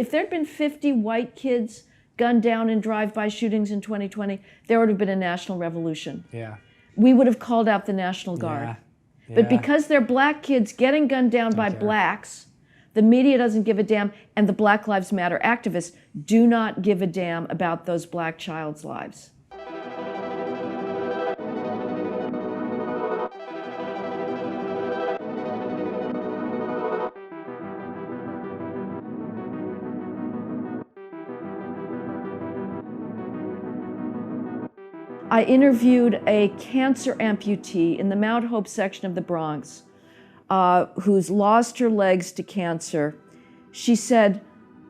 if there'd been 50 white kids gunned down in drive-by shootings in 2020, there would have been a national revolution. Yeah. We would have called out the National Guard. Yeah. But because they're black kids getting gunned down by blacks, the media doesn't give a damn, and the Black Lives Matter activists do not give a damn about those black child's lives. I interviewed a cancer amputee in the Mount Hope section of the Bronx who's lost her legs to cancer. She said,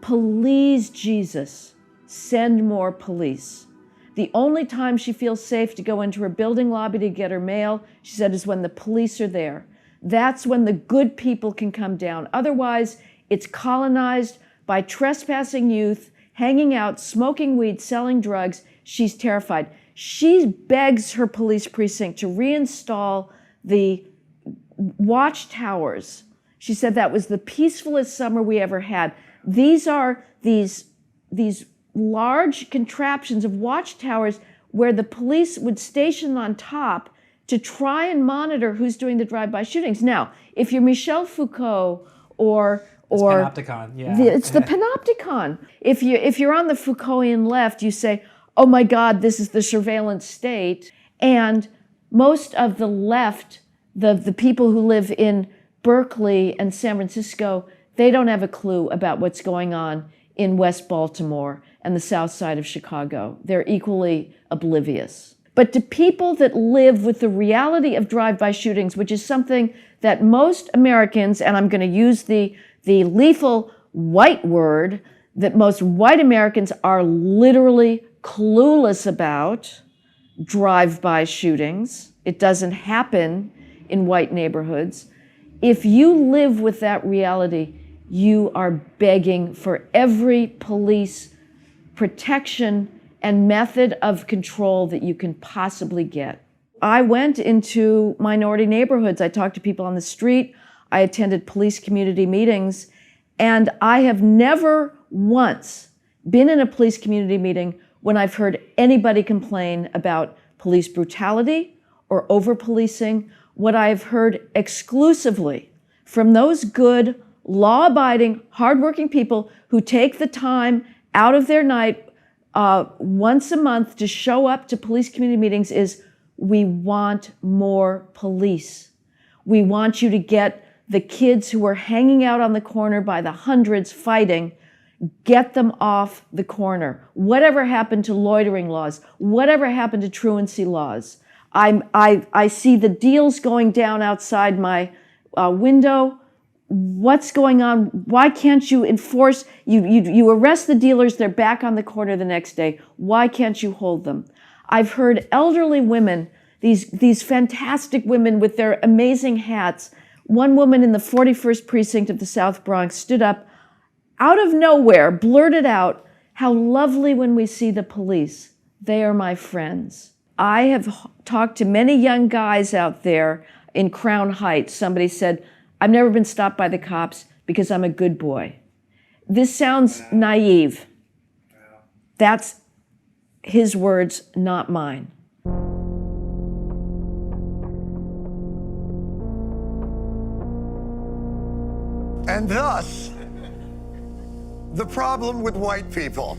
"Please, Jesus, send more police." The only time she feels safe to go into her building lobby to get her mail, she said, is when the police are there. That's when the good people can come down. Otherwise, it's colonized by trespassing youth, hanging out, smoking weed, selling drugs. She's terrified. She begs her police precinct to reinstall the watchtowers. She said that was the peacefulest summer we ever had. These are these large contraptions of watchtowers where the police would station on top to try and monitor who's doing the drive-by shootings. Now, if you're Michel Foucault or Panopticon, yeah. It's the panopticon. If you're on the Foucaultian left, you say, "Oh my God, this is the surveillance state." And most of the left, the people who live in Berkeley and San Francisco, they don't have a clue about what's going on in West Baltimore and the south side of Chicago. They're equally oblivious. But to people that live with the reality of drive-by shootings, which is something that most Americans, and I'm going to use the lethal white word, that most white Americans are literally clueless about drive-by shootings. It doesn't happen in white neighborhoods. If you live with that reality, you are begging for every police protection and method of control that you can possibly get. I went into minority neighborhoods. I talked to people on the street. I attended police community meetings. And I have never once been in a police community meeting when I've heard anybody complain about police brutality or over-policing. What I've heard exclusively from those good, law-abiding, hardworking people who take the time out of their night once a month to show up to police community meetings is, we want more police. We want you to get the kids who are hanging out on the corner by the hundreds fighting, get them off the corner. Whatever happened to loitering laws? Whatever happened to truancy laws? I see the deals going down outside my window. What's going on? Why can't you enforce? You arrest the dealers, they're back on the corner the next day. Why can't you hold them? I've heard elderly women, these fantastic women with their amazing hats. One woman in the 41st precinct of the South Bronx stood up out of nowhere, blurted out, "How lovely when we see the police. They are my friends." I have talked to many young guys out there in Crown Heights. Somebody said, "I've never been stopped by the cops because I'm a good boy." This sounds naive. That's his words, not mine. And thus, the problem with white people.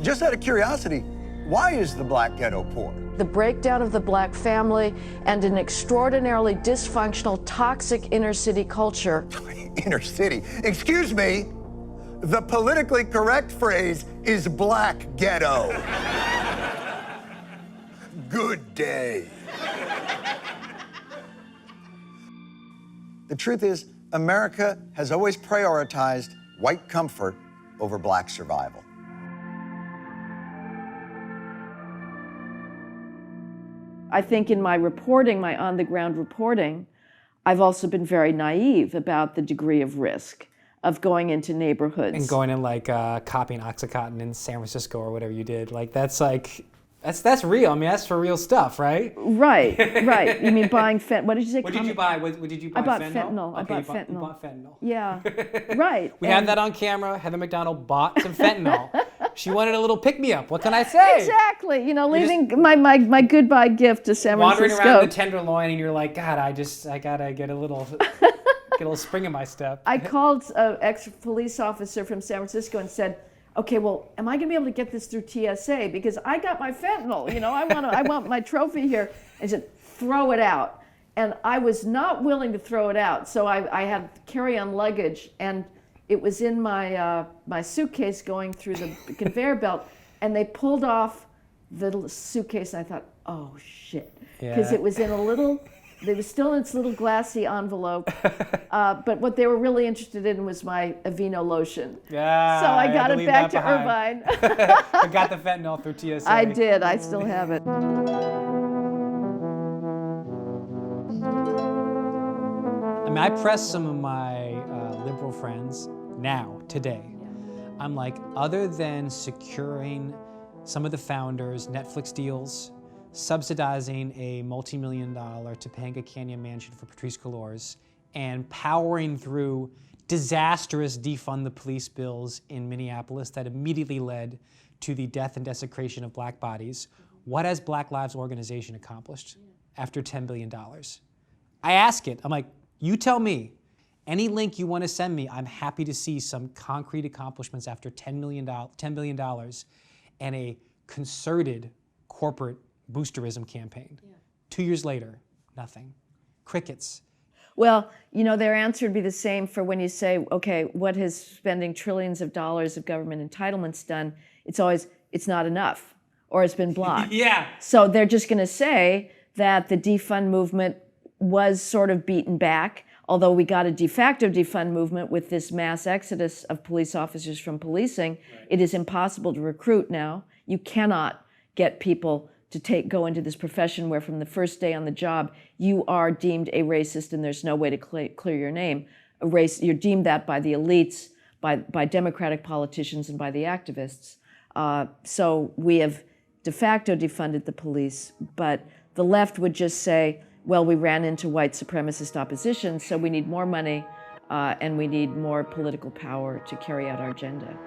Just out of curiosity, why is the black ghetto poor? The breakdown of the black family and an extraordinarily dysfunctional, toxic inner-city culture. Inner city? Excuse me, the politically correct phrase is black ghetto. Good day. The truth is, America has always prioritized white comfort over black survival. I think in my reporting, my on-the-ground reporting, I've also been very naive about the degree of risk of going into neighborhoods. And going and copying Oxycontin in San Francisco or whatever you did. That's That's real. I mean, that's for real stuff, right? Right, right. You mean buying fentanyl? What did you say? What did you buy? What did you buy? I bought fentanyl. fentanyl. I bought fentanyl. You bought fentanyl. Yeah, right. We had that on camera. Heather McDonald bought some fentanyl. She wanted a little pick-me-up. What can I say? Exactly. You know, leaving my goodbye gift to San Wandering Francisco. around the Tenderloin, and you're like, God, I gotta get a little spring in my step. I called an ex-police officer from San Francisco and said, okay, well, am I going to be able to get this through TSA? Because I got my fentanyl, you know, I want my trophy here. And he said, throw it out. And I was not willing to throw it out. So I had carry-on luggage, and it was in my suitcase going through the conveyor belt, and they pulled off the suitcase, and I thought, oh, shit. Because it was in it was still in its little glassy envelope, but what they were really interested in was my Aveeno lotion. Yeah, so I got it back to behind. Irvine. I got the fentanyl through TSA. I did. I still have it. I mean, I press some of my liberal friends now, today. I'm like, other than securing some of the founders' Netflix deals, subsidizing a multi-million-dollar Topanga Canyon mansion for Patrisse Cullors, and powering through disastrous defund the police bills in Minneapolis that immediately led to the death and desecration of black bodies, what has Black Lives Organization accomplished after $10 billion? I ask it, I'm like, you tell me, any link you want to send me, I'm happy to see some concrete accomplishments after $10 billion and a concerted corporate boosterism campaign. 2 years later, nothing. Crickets. Well, you know, their answer would be the same for when you say, okay, what has spending trillions of dollars of government entitlements done? It's always, it's not enough, or it's been blocked. Yeah. So they're just going to say that the defund movement was sort of beaten back, although we got a de facto defund movement with this mass exodus of police officers from policing. Right. It is impossible to recruit now. You cannot get people to go into this profession where from the first day on the job, you are deemed a racist and there's no way to clear your name. You're deemed that by the elites, by Democratic politicians, and by the activists. So we have de facto defunded the police, but the left would just say, well, we ran into white supremacist opposition, so we need more money and we need more political power to carry out our agenda.